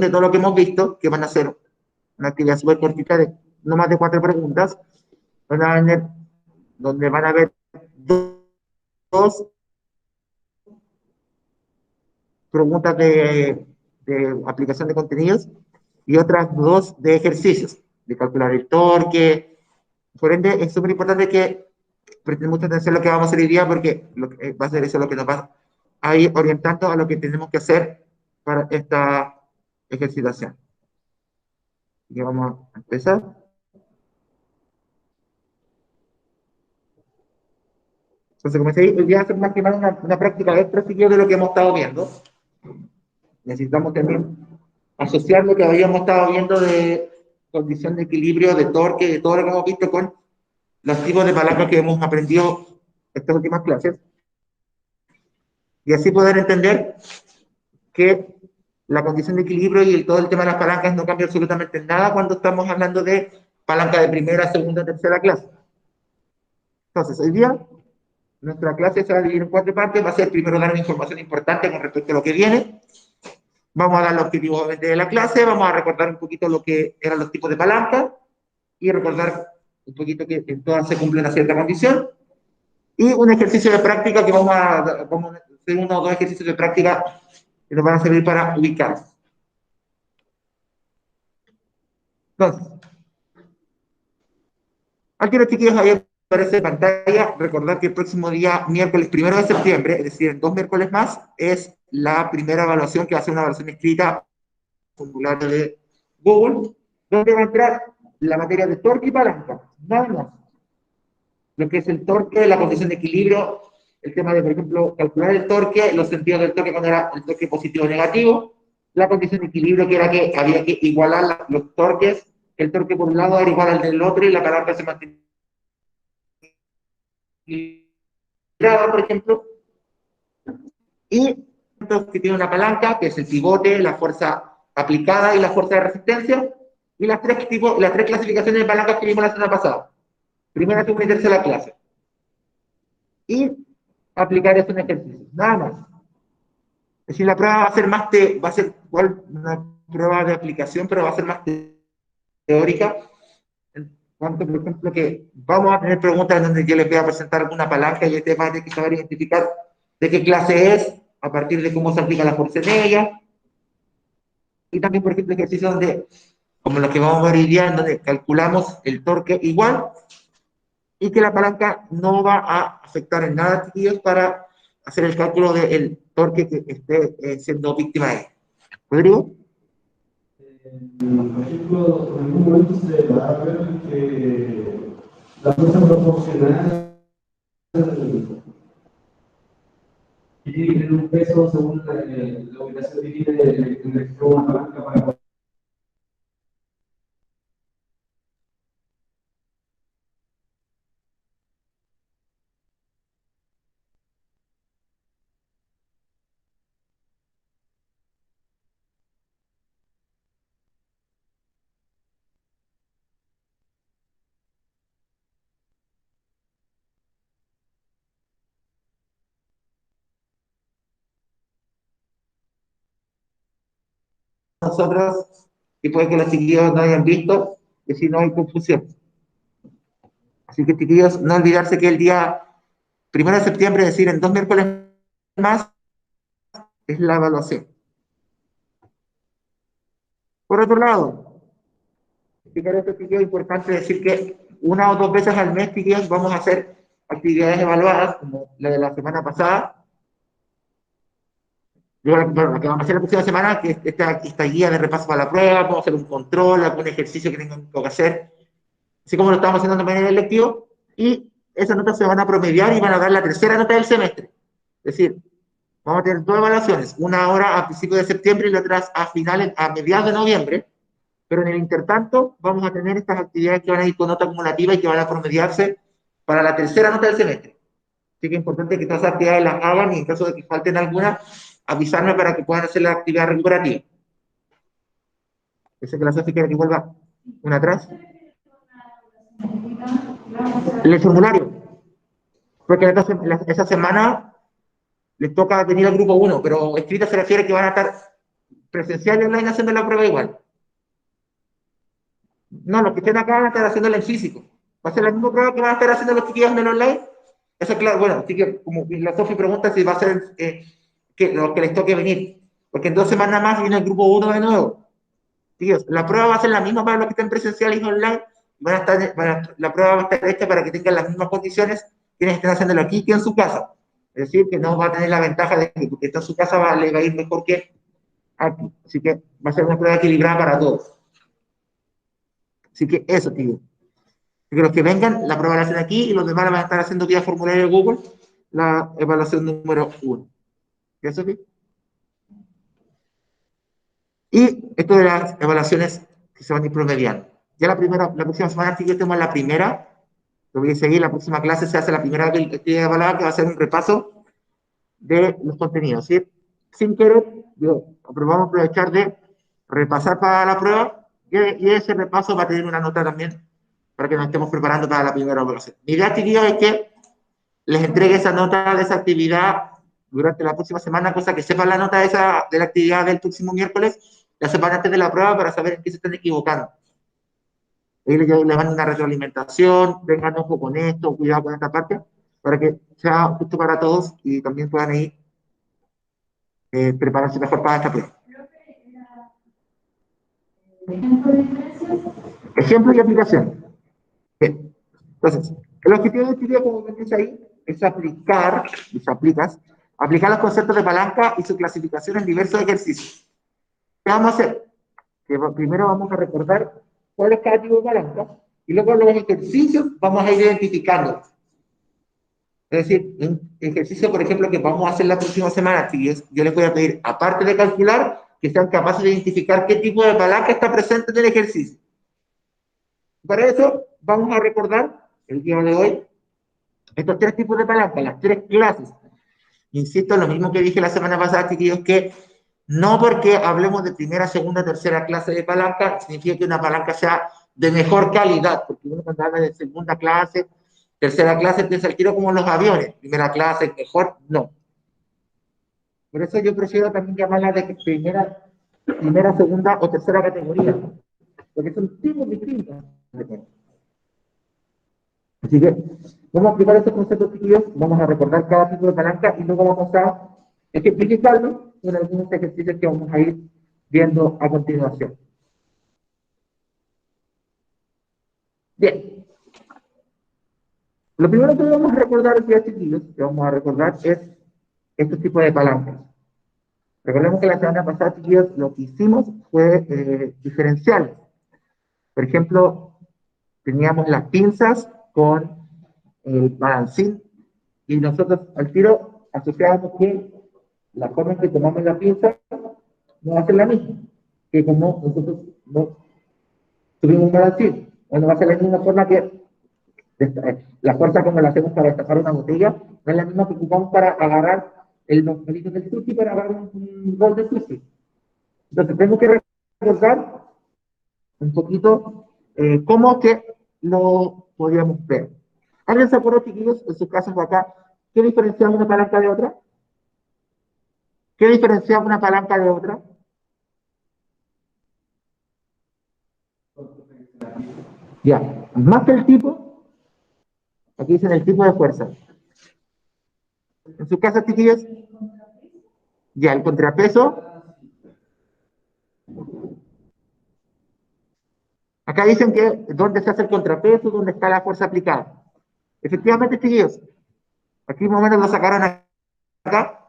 de todo lo que hemos visto, que van a ser una actividad súper cortita de no más de 4 preguntas, donde van a haber dos preguntas de aplicación de contenidos y otras 2 de ejercicios, de calcular el torque. Por ende, es súper importante que presten mucha atención a lo que vamos a hacer hoy día, porque va a ser eso lo que nos va a ir orientando a lo que tenemos que hacer para esta ejercitación. Y vamos a empezar. Entonces, como decía, hoy día hacer más que nada una práctica extra de lo que hemos estado viendo. Necesitamos también asociar lo que habíamos estado viendo de condición de equilibrio, de torque, de todo lo que hemos visto con los tipos de palancas que hemos aprendido estas últimas clases. Y así poder entender que la condición de equilibrio y todo el tema de las palancas no cambia absolutamente nada cuando estamos hablando de palanca de primera, segunda, tercera clase. Entonces, hoy día nuestra clase se va a dividir en 4 partes. Va a ser primero dar una información importante con respecto a lo que viene. Vamos a dar los objetivos de la clase, vamos a recordar un poquito lo que eran los tipos de palanca y recordar un poquito que en todas se cumple una cierta condición. Y un ejercicio de práctica que vamos a hacer 1 o 2 ejercicios de práctica que nos van a servir para ubicar. Entonces, aquí los chiquillos ahí aparece en pantalla. Recordar que el próximo día, miércoles 1 de septiembre, es decir, en 2 miércoles más, es la primera evaluación que va a ser una evaluación escrita formulario de Google, donde va a entrar la materia de torque y palanca, nada más. Lo que es el torque, la condición de equilibrio, el tema de, por ejemplo, calcular el torque, los sentidos del torque cuando era el torque positivo o negativo, la condición de equilibrio que era que había que igualar los torques, el torque por un lado era igual al del otro y la palanca se mantenía equilibrada, por ejemplo, y que tiene una palanca, que es el pivote, la fuerza aplicada y la fuerza de resistencia, y las 3 clasificaciones de palancas que vimos la semana pasada. Primera, segunda y tercera clase. Y aplicar eso en ejercicio, nada más. Es decir, la prueba va a ser igual una prueba de aplicación, pero va a ser más teórica. En cuanto, por ejemplo, que vamos a tener preguntas en donde yo les voy a presentar alguna palanca y ustedes van a tener que saber identificar de qué clase es, a partir de cómo se aplica la fuerza en ella. Y también, por ejemplo, ejercicios donde, como los que vamos a ver hoy día, en donde calculamos el torque igual y que la palanca no va a afectar en nada, chiquillos, para hacer el cálculo del torque que esté siendo víctima de él. ¿Rodrigo? Por ejemplo, en algún momento se va a ver que la fuerza proporcional y tiene que tener un peso según la ubicación que tiene el extremo de la palanca para poder. Nosotros, y puede que los chiquillos no hayan visto, que si no hay confusión. Así que, chiquillos, no olvidarse que el día 1 de septiembre, es decir, en 2 miércoles más, es la evaluación. Por otro lado, explicar esto, chiquillos, es importante decir que 1 o 2 veces al mes, chiquillos, vamos a hacer actividades evaluadas, como la de la semana pasada. Bueno, lo que vamos a hacer la próxima semana, que esta guía de repaso para la prueba, vamos a hacer un control, algún ejercicio que tengan que hacer, así como lo estamos haciendo de manera electiva, y esas notas se van a promediar y van a dar la tercera nota del semestre. Es decir, vamos a tener 2 evaluaciones, una ahora a principios de septiembre y la otra a mediados de noviembre, pero en el intertanto vamos a tener estas actividades que van a ir con nota acumulativa y que van a promediarse para la tercera nota del semestre. Así que es importante que todas esas actividades las hagan y en caso de que falten alguna, avisarme para que puedan hacer la actividad recuperativa. Esa que la Sofía quiere que vuelva una atrás. El formulario. Porque esa semana les toca venir al grupo 1, pero escrita se refiere que van a estar presencial y online haciendo la prueba igual. No, los que estén acá van a estar haciéndola en físico. Va a ser la misma prueba que van a estar haciendo los chiquillos en el online. Eso es claro, bueno, así que como la Sofi pregunta si va a ser que los que les toque venir. Porque en 2 semanas más viene el grupo 1 de nuevo. Chicos, la prueba va a ser la misma para los que estén presenciales y online. La prueba va a estar hecha para que tengan las mismas condiciones quienes estén haciéndolo aquí que en su casa. Es decir, que no va a tener la ventaja de que porque está en su casa le va a ir mejor que aquí. Así que va a ser una prueba equilibrada para todos. Así que eso, tío. Así que los que vengan, la prueba la hacen aquí y los demás la van a estar haciendo vía formulario de Google, la evaluación número 1. ¿Ya, Sofi? Y esto de las evaluaciones que se van a ir promediando. Ya la próxima semana sí que tenemos la primera, lo voy a seguir, la próxima clase se hace la primera actividad evaluada que va a ser un repaso de los contenidos, ¿sí? Sin querer, vamos a aprovechar de repasar para la prueba y ese repaso va a tener una nota también para que nos estemos preparando para la primera evaluación. Mi idea, chiquillos, es que les entregue esa nota de esa actividad durante la próxima semana, cosa que sepan la nota de la actividad del próximo miércoles, la sepan antes de la prueba para saber en qué se están equivocando. Ahí le van una retroalimentación, vengan ojo con esto, cuidado con esta parte, para que sea justo para todos y también puedan ir prepararse mejor para esta prueba. Ejemplo y aplicación. Bien. Entonces, el objetivo de este video, como ven ahí, es aplicar los conceptos de palanca y su clasificación en diversos ejercicios. ¿Qué vamos a hacer? Que primero vamos a recordar cuál es cada tipo de palanca y luego los ejercicios vamos a ir identificándolos. Es decir, un ejercicio, por ejemplo, que vamos a hacer la próxima semana, yo les voy a pedir, aparte de calcular, que sean capaces de identificar qué tipo de palanca está presente en el ejercicio. Para eso, vamos a recordar el día de hoy estos 3 tipos de palanca, las 3 clases. Insisto, lo mismo que dije la semana pasada, chiquillos, que no porque hablemos de primera, segunda, tercera clase de palanca, significa que una palanca sea de mejor calidad, porque uno cuando habla de segunda clase, tercera clase, piensa el tiro como los aviones, primera clase, mejor, no. Por eso yo prefiero también llamarla de primera, segunda o tercera categoría, porque son tipos distintos. Así que vamos a aplicar estos conceptos, chiquillos, vamos a recordar cada tipo de palanca y luego vamos a ejemplificarlo con algunos ejercicios que vamos a ir viendo a continuación. Bien. Lo primero que vamos a recordar, chiquillos, que vamos a recordar es estos tipos de palancas. Recordemos que la semana pasada, chiquillos, lo que hicimos fue diferenciar. Por ejemplo, teníamos las pinzas con el balancín y nosotros al tiro asociábamos que la forma en que tomamos la pinza no va a ser la misma que como nosotros no tuvimos un balancín. O no va a ser la misma forma que la fuerza como la hacemos para destapar una botella, no es la misma que ocupamos para agarrar los palitos del sushi para agarrar un bol de sushi. Entonces tengo que recordar un poquito cómo que lo podríamos ver. ¿Alguien se acuerda, chiquillos, en sus casos de acá, qué diferenciaba una palanca de otra? ¿Qué diferenciaba una palanca de otra? Ya, más que el tipo, aquí dicen el tipo de fuerza. En su caso, chiquillos, ya, el contrapeso. Acá dicen que dónde se hace el contrapeso, dónde está la fuerza aplicada. Efectivamente, chiquillos, aquí más o menos lo sacaron acá.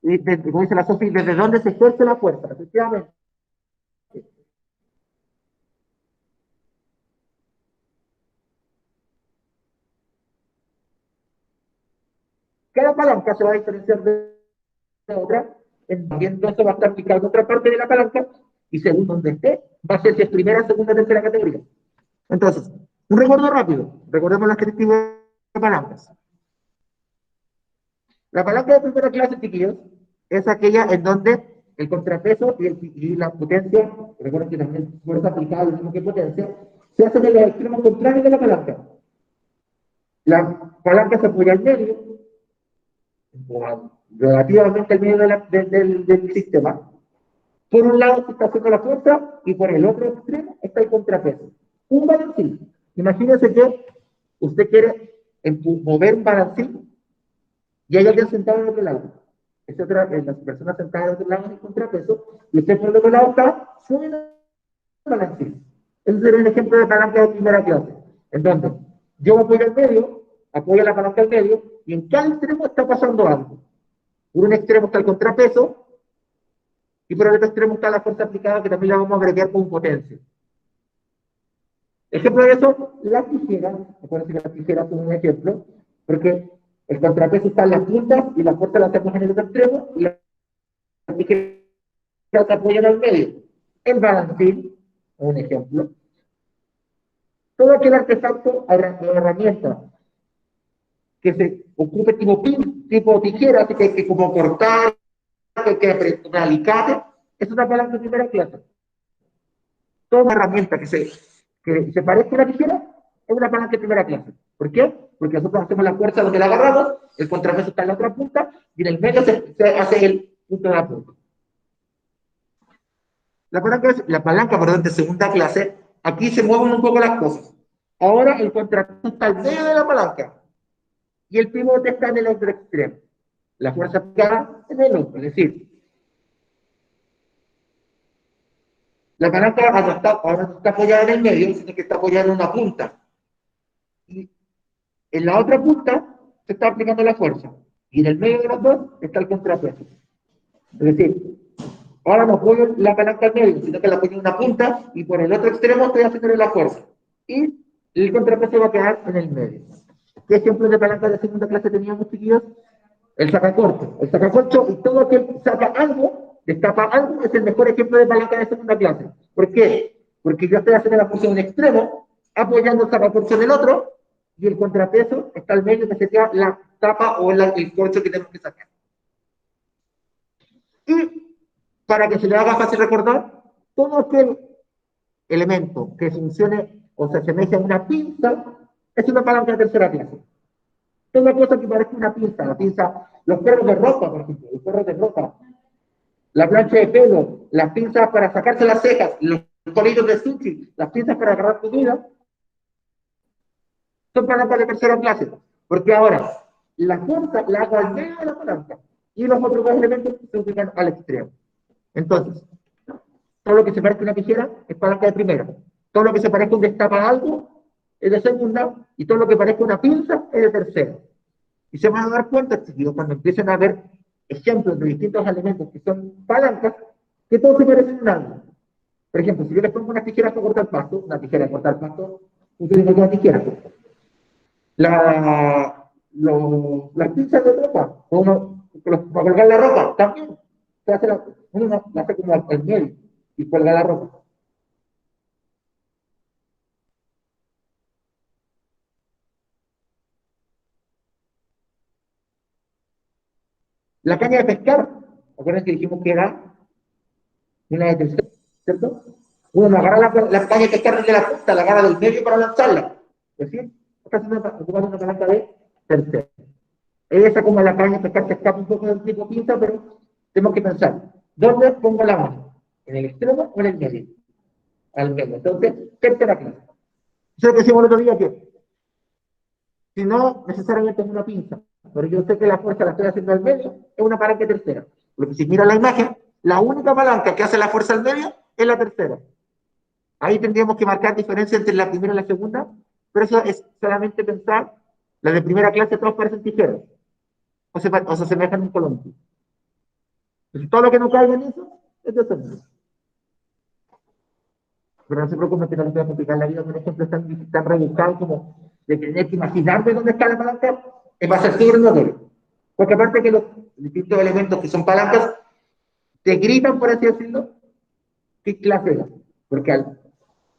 Y como dice la Sofi, desde dónde se ejerce la fuerza, efectivamente. Cada palanca se va a diferenciar de otra, también no se va a estar aplicando otra parte de la palanca, y según donde esté, va a ser si es primera, segunda, tercera categoría. Entonces, un recuerdo rápido, recordemos las 3 tipos de palancas. La palanca de primera clase, chiquillos, es aquella en donde el contrapeso y la potencia, recuerden que también fuerza aplicada, lo mismo que potencia, se hacen en los extremos contrarios de la palanca. La palanca se apoya al medio, relativamente al medio del sistema. Por un lado se está haciendo la fuerza y por el otro extremo está el contrapeso. Un balancín. Imagínese que usted quiere mover un balancín y hay alguien sentado en otro lado. Las personas sentadas en otro lado en el contrapeso y usted por el otro lado está subiendo el balancín. Ese sería un ejemplo de palanca de primera clase. En donde yo apoyo al medio, apoyo la palanca al medio y en cada extremo está pasando algo. Por un extremo está el contrapeso y por el otro extremo está la fuerza aplicada que también la vamos a abreviar con potencia. Ejemplo de eso, las tijeras. Acuérdense que las tijeras son un ejemplo, porque el contrapeso está en las puntas y la fuerza la hacemos en el otro extremo y las tijeras se apoyan al medio. El balancín, un ejemplo. Todo aquel artefacto o herramienta que se ocupe tipo tijera, así que como cortar, que apretar un alicate, es una palanca de primera clase. Toda herramienta que se parezca a una tijera es una palanca de primera clase. ¿Por qué? Porque nosotros hacemos la fuerza donde la agarramos, el contrapeso está en la otra punta y en el medio se hace el punto de la punta. La palanca de segunda clase, aquí se mueven un poco las cosas. Ahora el contrapeso está al medio de la palanca y el pivote está en el otro extremo. La fuerza aplicada en el otro, es decir, la palanca ahora no está apoyada en el medio, sino que está apoyada en una punta. Y en la otra punta se está aplicando la fuerza. Y en el medio de los dos está el contrapeso. Es decir, ahora no apoyo la palanca al medio, sino que la apoyo en una punta y por el otro extremo estoy haciendo la fuerza. Y el contrapeso va a quedar en el medio. ¿Qué ejemplos de palanca de segunda clase teníamos, chiquillos? El sacacorcho. El sacacorcho y todo aquel saca algo, destapa algo, es el mejor ejemplo de palanca de segunda clase. ¿Por qué? Porque yo estoy haciendo la fuerza en un extremo, apoyando el sacacorcho en el otro, y el contrapeso está al medio que sería la tapa o el corcho que tenemos que sacar. Y para que se le haga fácil recordar, todo aquel elemento que funcione o se asemeje a una pinza es una palanca de tercera clase. Toda cosa que parezca una pinza, la pinza, los perros de ropa, por ejemplo, los perros de ropa, la plancha de pelo, las pinzas para sacarse las cejas, los colitos de sushi, las pinzas para agarrar comida, son palancas de tercera clase, porque ahora la fuerza la hago al medio de la palanca y los otros dos elementos se ubican al extremo. Entonces, todo lo que se parezca a una tijera es palanca de primera, todo lo que se parezca a un destapa algo es de segunda y todo lo que parezca una pinza es de tercera. Y se van a dar cuenta, chiquillos, cuando empiecen a ver ejemplos de distintos elementos que son palancas, que todos se parecen en algo. Por ejemplo, si yo les pongo una tijera para cortar pasto, una tijera para cortar pasto, utilizo una tijera. Las pinzas de ropa, para colgar la ropa, también. Uno la hace como al medio y cuelga la ropa. La caña de pescar, acuérdense que dijimos que era una de tercera, ¿cierto? Uno no agarra la caña de pescar desde la punta, la agarra del medio para lanzarla. Es decir, esta es una palanca de tercera. Esa como la caña de pescar se escapa un poco del tipo pinza, pero tenemos que pensar, ¿dónde pongo la mano? ¿En el extremo o en el medio? Al medio. Entonces, tercera clase. Eso es lo que decimos el otro día, que si no necesariamente es una pinza, pero yo sé que la fuerza la estoy haciendo al medio, es una palanca tercera. Porque si mira la imagen, la única palanca que hace la fuerza al medio es la tercera. Ahí tendríamos que marcar diferencia entre la primera y la segunda, pero eso es solamente pensar, las de primera clase todos parecen tijeras, o se asemejan a un columpio. Entonces, todo lo que no caiga en eso es de segundo. Pero no se preocupen que no les voy a complicar la vida con ejemplos tan rebuscados como de tener que imaginarme dónde está la palanca, va a ser súper notorio. Porque aparte que los distintos elementos que son palancas te gritan, por así decirlo, qué clase es. Porque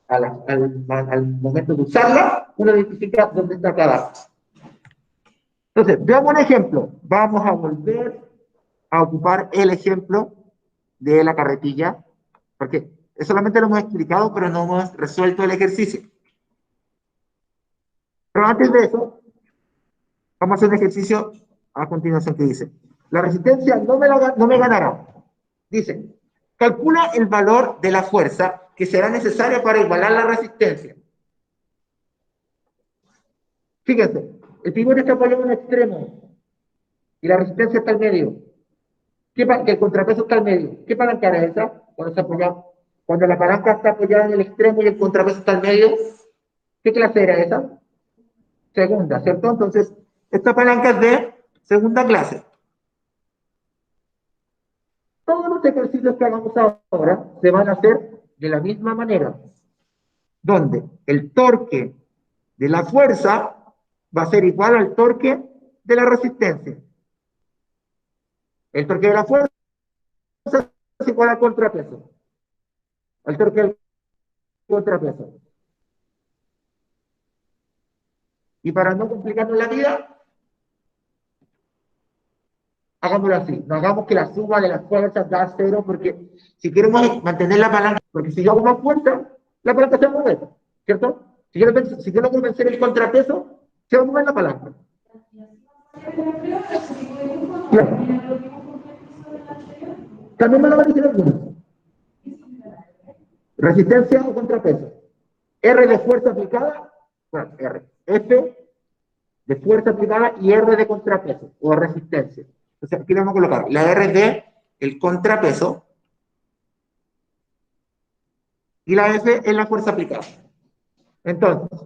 al momento de usarla, uno identifica dónde está cada. Entonces, veamos un ejemplo. Vamos a volver a ocupar el ejemplo de la carretilla, porque solamente lo hemos explicado, pero no hemos resuelto el ejercicio. Pero antes de eso, vamos a hacer un ejercicio a continuación, ¿qué dice? La resistencia no me ganará. Dice, calcula el valor de la fuerza que será necesaria para igualar la resistencia. Fíjense, el pivote está apoyado en un extremo y la resistencia está al medio. El contrapeso está al medio. ¿Qué palanca es esa? Cuando la palanca está apoyada en el extremo y el contrapeso está al medio, ¿qué clase era esa? Segunda, ¿cierto? Entonces, esta palanca es de segunda clase. Todos los ejercicios que hagamos ahora se van a hacer de la misma manera, donde el torque de la fuerza va a ser igual al torque de la resistencia. El torque de la fuerza es igual al contrapeso. El torque del contrapeso. Y para no complicarnos la vida, hagámoslo así. No hagamos que la suma de las fuerzas da cero, porque si queremos mantener la palanca, porque si yo hago más fuerza, la palanca se va a mover, ¿cierto? Si quiero vencer el contrapeso, se va a mover la palanca. Claro. También me lo van a decir algunos. Resistencia o contrapeso. R de fuerza aplicada, bueno, R. F de fuerza aplicada y R de contrapeso o resistencia. Entonces, aquí le vamos a colocar la R de el contrapeso y la F es la fuerza aplicada. Entonces,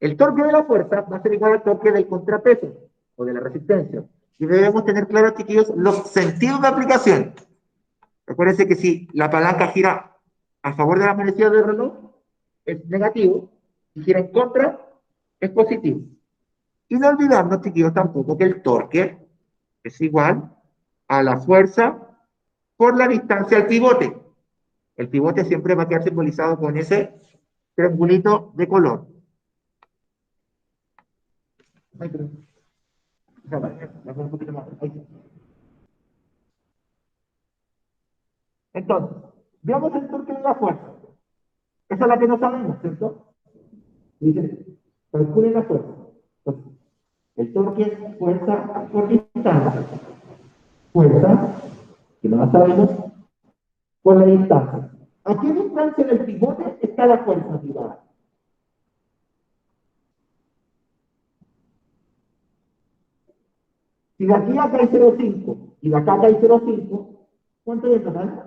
el torque de la fuerza va a ser igual al torque del contrapeso o de la resistencia. Y debemos tener claro, chiquillos, los sentidos de aplicación. Recuérdense que si la palanca gira a favor de la manecilla del reloj, es negativo. Si gira en contra, es positivo. Y no olvidarnos, chiquillos, tampoco que el torque es igual a la fuerza por la distancia al pivote. El pivote siempre va a quedar simbolizado con ese triangulito de color. Ay, pero... un poquito más. Entonces, veamos el torque de la fuerza. Esa es la que no sabemos, ¿cierto? Dice, calculen la fuerza. Entonces, el torque es fuerza por distancia. Fuerza, que no la sabemos, por la distancia. ¿A qué distancia del pivote está la fuerza aplicada? Si de aquí acá hay 0,5 y de acá acá hay 0,5, ¿cuánto hay en total?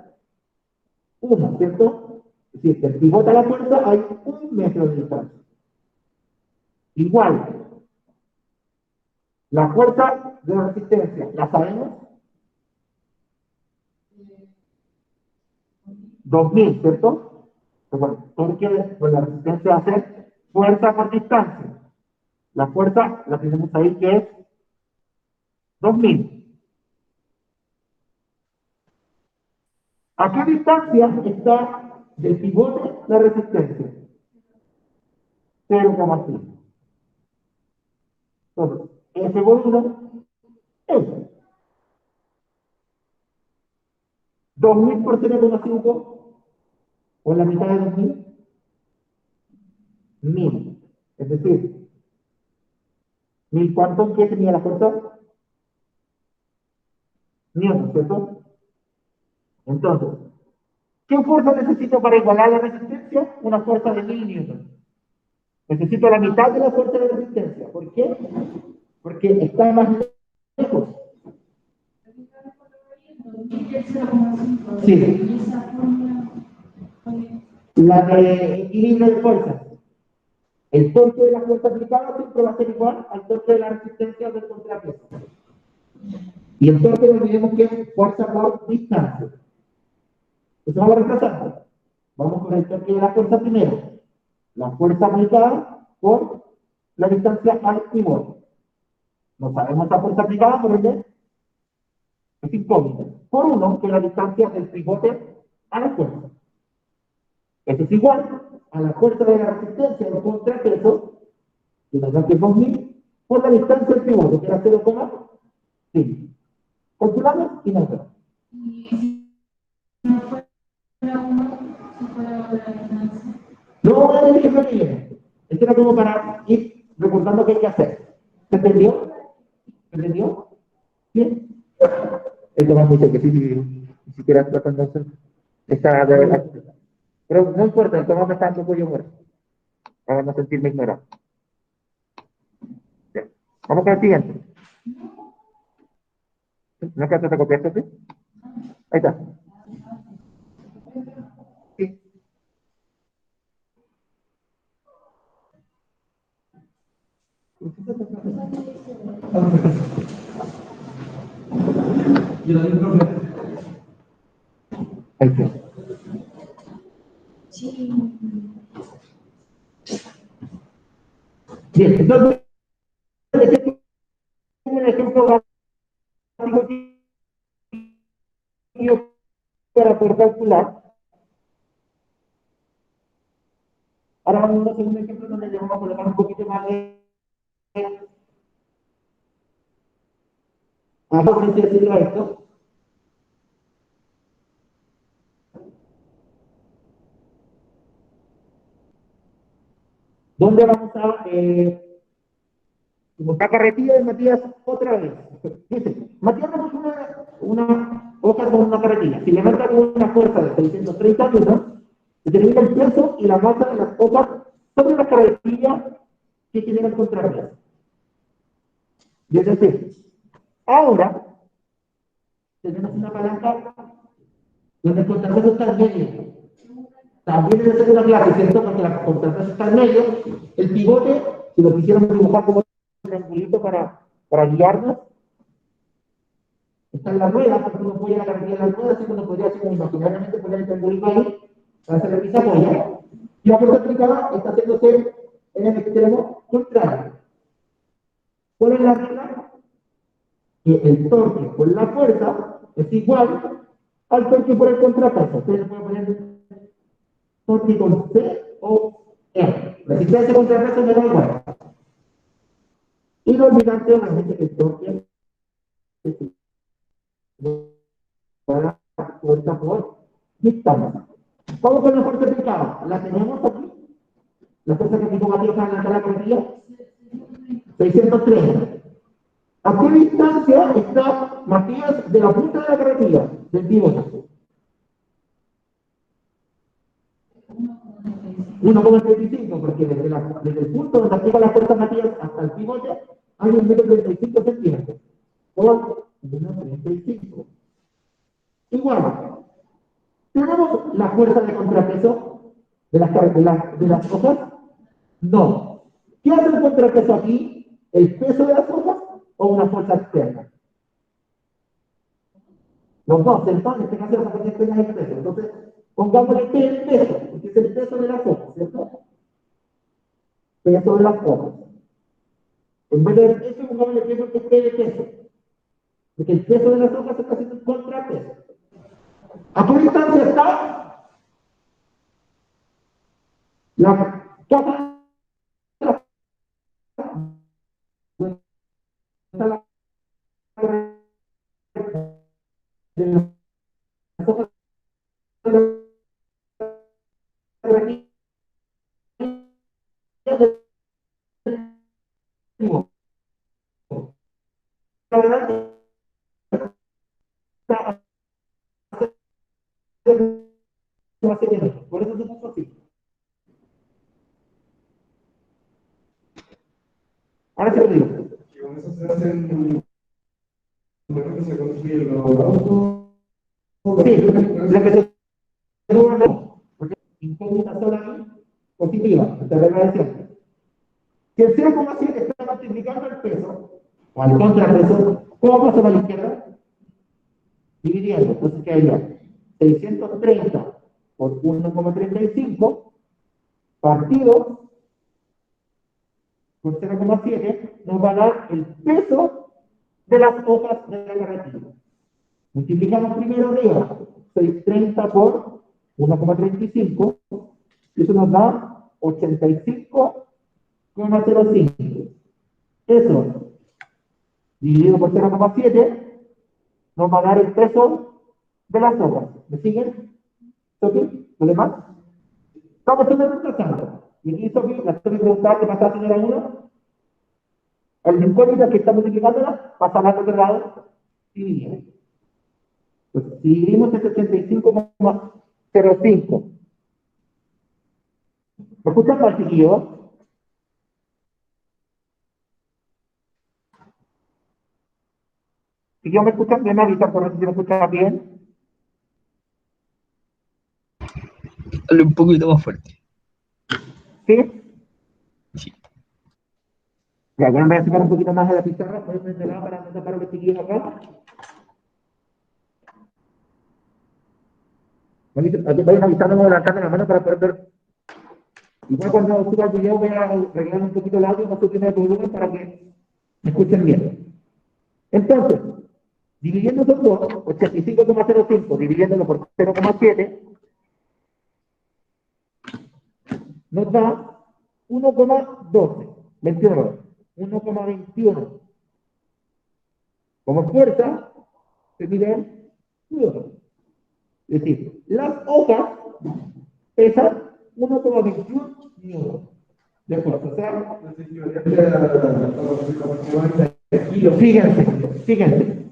1, ¿cierto? Es decir, del pivote a la fuerza hay 1 metro de distancia. Igual, la fuerza de la resistencia, ¿la sabemos? 2000, ¿cierto? Bueno, torque pues la resistencia va a ser fuerza por distancia. La fuerza la tenemos ahí que es 2000. ¿A qué distancia está del pivote la resistencia? 0,5. Entonces, F por 1 es 2000 por 0,5 o la mitad de 2000, 1000. Es decir, 1000 ¿cuánto? ¿Qué tenía la fuerza? Newton, ¿cierto? Entonces, ¿qué fuerza necesito para igualar la resistencia? Una fuerza de 1000 newtons. Necesito la mitad de la fuerza de resistencia. ¿Por qué? Porque está más lejos. Sí. La de equilibrio de fuerzas. El torque de la fuerza aplicada siempre va a ser igual al torque de la resistencia del contrapeso. Y el torque no olvidemos que es fuerza por distancia. Entonces vamos reemplazando. Vamos con el torque de la fuerza primero. La fuerza aplicada por la distancia al pivote. No sabemos la fuerza aplicada, por ende, es incógnita. Por 1, que es la distancia del pivote a la fuerza. Esto es igual a la fuerza de la resistencia del contrapeso, que nos da que es 2000, por la distancia del pivote, que era 0,5. Continuamos y nos vemos. No, no dije que viene. Esto era como para ir recordando qué hay que hacer. ¿Se entendió? entendió? Bien. Esto va mucho que sí, ni siquiera tratando de hacer. Está de verdad. Pero no importa, el toma me está dando cuello muerto. Para no sentirme ignorado. Bien. Vamos con el siguiente. ¿No alcanzas a copiar esto? Ahí está. Sí. Yo también, profe. Ahí está. Bien, entonces, un ejemplo básico para poder calcular. Ahora vamos a hacer un ejemplo donde le vamos a colocar un poquito más de por así decirlo a esto. ¿Dónde vamos a la carretilla de Matías otra vez? Dice, Matías nos puso una hoja con una carretilla. Si levanta con una fuerza de 630 newtons, determina el peso y la masa de las hojas sobre la carretilla que genera el contrapeso. Y es decir, ahora tenemos una palanca donde el contrapeso está en medio. También en la segunda clase, ¿cierto? Porque la contrapeso está en medio. El pivote, si lo quisiéramos dibujar como un triangulito para guiarnos, está en la rueda, porque uno puede la carretilla en la rueda, así que uno podría hacer imaginariamente poner el triangulito ahí, para hacer el bisapoya. Y la fuerza aplicada está haciéndose en el extremo contrario. ¿Cuál es la regla? Que el torque por la fuerza es igual al torque por el contrapeso. Ustedes le pueden poner torque con C o R. Resistencia contra peso me da igual. Y no olvidarse obviamente que el torque es igual a la fuerza por distancia. Vamos con la fuerza aplicada. La tenemos aquí. La fuerza que aplicó Matías para la carretilla. 630. ¿A qué distancia está Matías de la punta de la carretilla? Del pivote. 1,35, porque desde el punto donde activa la fuerza Matías hasta el pivote hay 1,35 centímetros. Por 1,35. Igual, ¿tenemos la fuerza de contrapeso de las hojas? No. ¿Qué hace el contrapeso aquí? ¿El peso de las hojas o una fuerza externa? Los dos, en este caso la fuerza externa es el peso. Entonces, pongámosle que el peso, porque es el peso de las hojas, ¿cierto? Peso de las hojas. En vez de eso, pongámosle peso que esté de peso. Porque el peso de las hojas está haciendo un contrapeso. ¿A qué distancia está la caja de las hojas de la la verdad está por eso se puso así. Ahora sí lo digo. Y con eso se hacen, bueno, que se construyen los autos. Sí, la que se porque incógnita sola positiva, esta regla de siempre. Si el 0,7 está multiplicando el peso, o al contrapeso, ¿cómo pasa a la izquierda? Dividiendo, entonces quedaría 630 por 1,35 partido por 0,7 nos va a dar el peso de las hojas de la carretilla. Multiplicamos primero arriba, 630 por 1,35, y eso nos da 85,05. Eso, dividido por 0,7, nos va a dar el peso de las hojas. ¿Me siguen? ¿Sofi? ¿Lo demás? Estamos siempre reemplazando. Y aquí, Sofi, la Sofi preguntaba qué pasaba si no era 1. La incógnita que está multiplicándola pasa al otro lado y divide. Pues, si dividimos el 85,05, ¿me escuchan mal, chiquillos? Si yo me escuchan bien, avisan por si me escuchan bien. Dale un poquito más fuerte. ¿Sí? Sí. Ya, me voy a acercar un poquito más a la pizarra, voy a prender para no tapar a los chiquillos acá. Vayan avisando levantando la mano para poder ver. Igual cuando suba el video voy a arreglar un poquito el audio, no subir el volumen para que me escuchen bien. Entonces, dividiendo esos dos, 85,05 dividiéndolo por 0,7, nos da 1,12, 21, 1,21. Como fuerza, se miden newton. Es decir, las hojas pesan 1,21 newton de fuerza. O sea, fíjense, fíjense.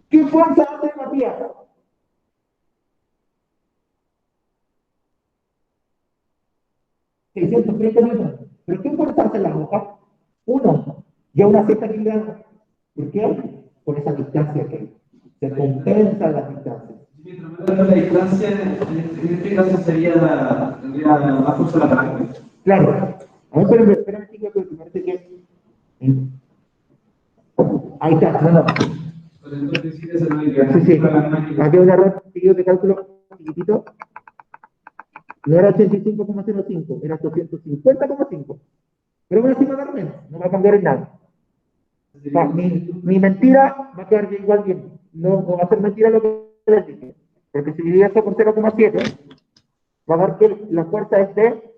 ¿Qué fuerza hace Matías? 630 newton. ¿Pero qué fuerza hace la hoja? Uno. Y aún así está equilibrado. ¿Por qué? Por esa distancia que hay. Se compensa la distancia. Mientras más la distancia, en este caso tendría más fuerza la palanca. Claro. A ver, espérame, chicos, porque me parece que. Ahí está, no, no. Entonces, sí, esa no hay Sí, sí. Aquí hay un error seguido de cálculo chiquitito. No era 85,05, era 250,5. Pero aún así va a dar menos, no va a cambiar en nada. O sea, mi mentira va a quedar igual bien. No, no va a ser mentira lo que les dije. Porque si divide esto por 0,7, va a dar que la fuerza es de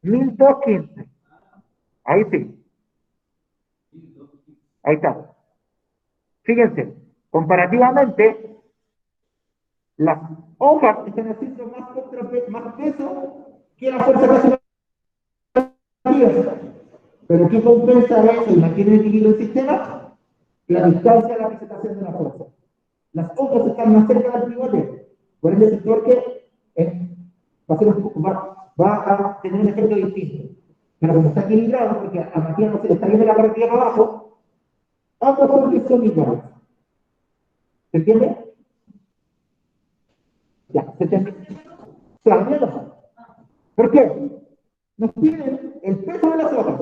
1215. Ahí sí, ahí está. Fíjense, comparativamente, las hojas están haciendo más peso que la fuerza que hace la tierra. Pero ¿qué compensa eso y mantiene equilibrio el sistema? La distancia a la que se está haciendo la fuerza. Las hojas están más cerca del pivote. Por ende, el sector que va a tener un efecto distinto. Pero como está equilibrado, porque a Matías no se le está yendo la partida para abajo, ambos cortes son iguales. ¿Se entiende? Ya, ¿se entiende? Claro. ¿Por qué? Nos piden el peso de las hojas,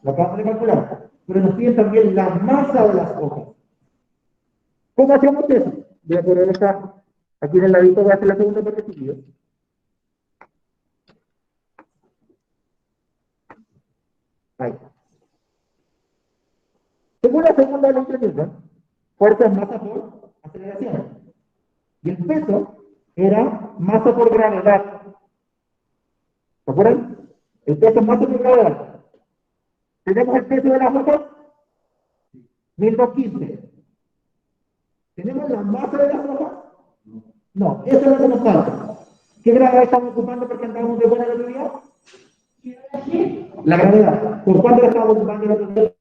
lo acabamos de calcular, pero nos piden también la masa de las hojas. ¿Cómo hacemos eso? Voy a poner esta aquí en el ladito, voy a hacer la segunda parte seguido. Ahí. Según la segunda ley de Newton, fuerza es masa por aceleración. Y el peso era masa por gravedad. ¿Se acuerdan? El peso es masa por gravedad. Tenemos el peso de las hojas, 1215. ¿Tenemos la masa de las hojas? No, eso es lo que nos falta. ¿Qué gravedad estamos ocupando porque andamos de buena velocidad? La gravedad. ¿Por cuánto la estamos ocupando la velocidad?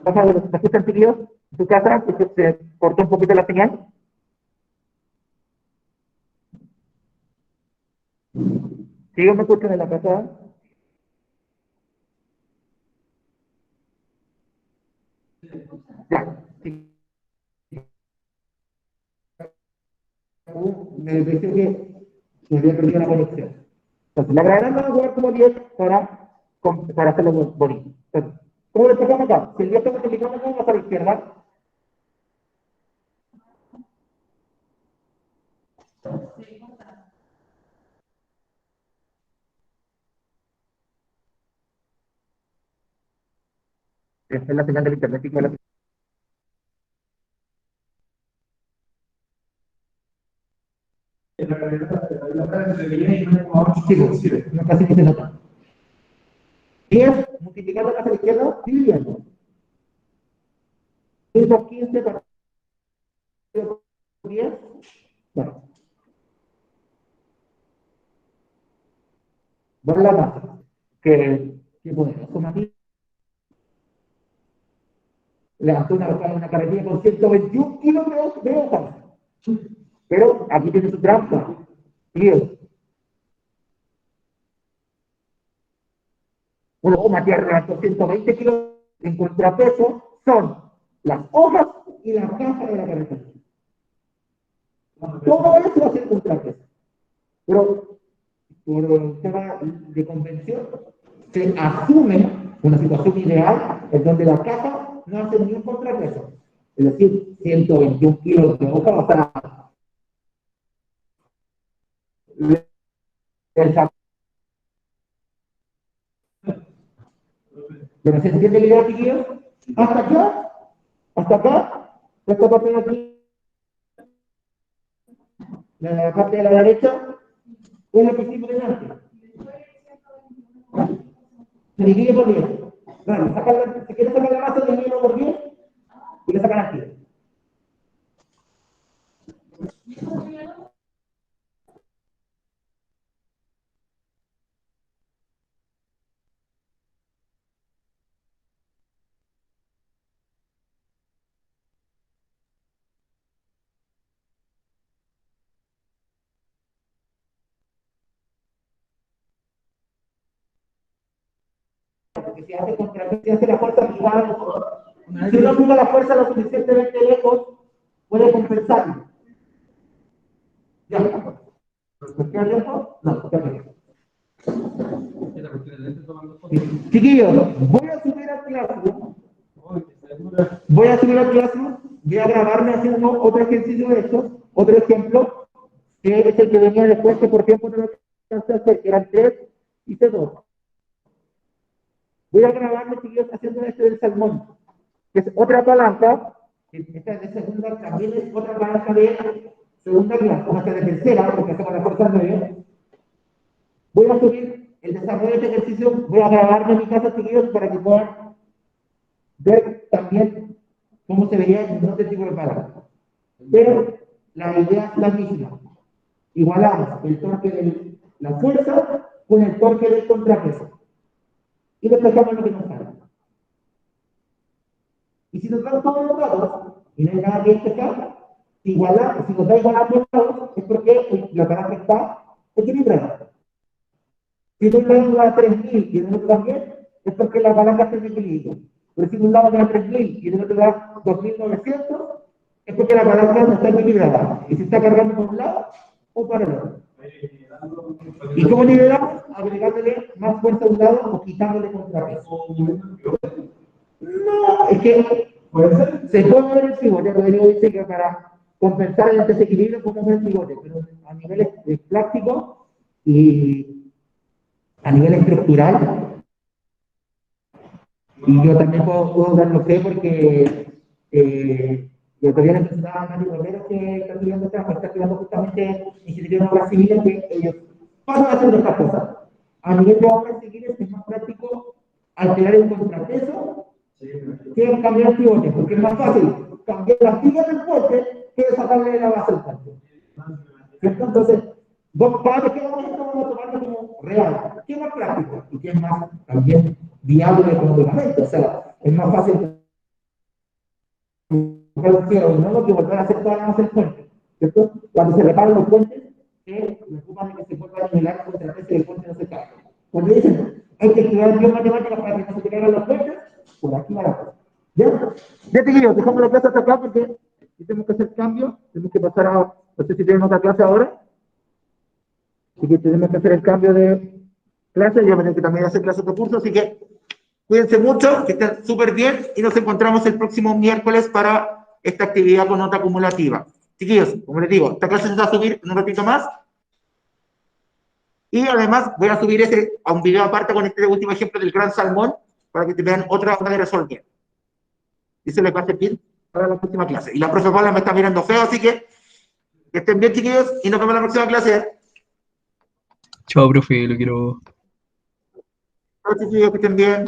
¿Me escuchan, chiquillos? ¿En tu casa? ¿Que se cortó un poquito la señal? ¿Sí me escuchan en la casa? Ya. Sí. Me pareció que me había perdido la conexión. Entonces, la gravedad me va a jugar como 10 para hacerlo bonito. Entonces, ¿cómo lo sacamos acá? Si el 10 está multiplicando, ¿cómo va a la izquierda? Esta es la señal del internet. la carrera se veía y no es como Sí, pues, no casi ni se nota. 10 multiplicando hacia la izquierda, dividiendo. 10 por 15 partido por 10. Bueno, vale la masa. Que poderoso, Matías. Levantó una carretilla con 121 kilos de hojas. Pero aquí tiene su trampa. Dios. Bueno, Matías levantó 120 kilos en contrapeso. Son las hojas y la caja de la carretilla. Todo eso va a ser contrapeso. Pero por un tema de convención, se asume una situación ideal en donde la caja no hace ni un contrapeso. Es decir, 121 kilos de hoja, o sea, pero se entiende la idea, chiquillos. Hasta acá, hasta acá, esta parte de aquí, la parte de la derecha, es lo que hicimos delante. Se divide por 10. Vale, si quieres sacar la masa, divídelo por 10 y le sacan aquí. Porque si hace contrapeso, si hace la fuerza privada, si uno suma la fuerza lo suficientemente lejos, puede compensarlo. Ya. ¿Por qué lejos? No, ¿por qué lejos? Chiquillos, voy a subir al Classroom. Voy a grabarme haciendo otro ejercicio de estos, otro ejemplo, que es el que venía después, que por tiempo no lo alcancé a hacer, que eran 3, hice 2. Voy a grabarme, chiquillos, haciendo este del salmón, que es otra palanca, esta de segunda también es otra palanca de segunda clase, o sea, de tercera, porque hacemos la fuerza 9. Voy a subir el desarrollo de este ejercicio, voy a grabarme en mi casa, chiquillos, para que puedan ver también cómo se vería en otro tipo de palanca. Pero la idea es la misma. Igualamos el torque de la fuerza con el torque del contrapeso. Y despejamos lo que nos sale. Y si nos dan todos los datos y no hay nada que despejar, si nos da igual a todos los datos, es porque la palanca está equilibrada. Si de un lado da 3.000 y del otro también, es porque la palanca está en equilibrio. Pero si de un lado da 3.000 y del otro da 2.900, es porque la palanca no está equilibrada. Y se está cargando por un lado o para el otro. ¿Y cómo nivelamos? Agregándole más fuerza a un lado o quitándole contrapeso. No, es que se puede mover el pivote, Rodrigo dice que para compensar el desequilibrio podemos mover el pivote, pero a nivel práctico y a nivel estructural, y yo también puedo darlo fe porque yo todavía le presentaba a Mario Romero que está estudiando está estudiando justamente ingeniería en obras civiles, que ellos pasan a hacer estas cosas. A nivel de obras civiles es más práctico alterar el contrapeso que cambiar el pivote, porque es más fácil cambiar las vigas del puente que sacarle la base del puente. Entonces, para que vamos a tomarlo como real, ¿qué es más práctico? Y qué es más también viable económicamente. O sea, es más fácil no lo que volver a hacer toda la base del puente. ¿Cierto? Cuando se reparan los puentes, se preocupan de que se vuelva a nivelar el contrapeso y el puente no se caiga. Cuando dicen, hay que estudiar biomatemáticas para que no se caigan los puentes, por aquí va la cosa. ¿Ya? Ya te digo, dejamos la clase hasta acá porque si tenemos que hacer cambios, tenemos que pasar a, no sé si tienen otra clase ahora, así que tenemos que hacer el cambio de clase, yo voy a tener que también hacer clases de curso, así que cuídense mucho, que estén súper bien y nos encontramos el próximo miércoles para esta actividad con nota acumulativa. Chiquillos, como les digo, esta clase se va a subir en un ratito más y además voy a subir a un video aparte con este último ejemplo del gran salmón para que te vean otra forma de resolver. Y se les va a servir para la próxima clase. Y la profe Paula me está mirando feo, así que Que estén bien, chiquillos, y nos vemos en la próxima clase. Chao, profe, lo quiero. Chao, chiquillos, que estén bien.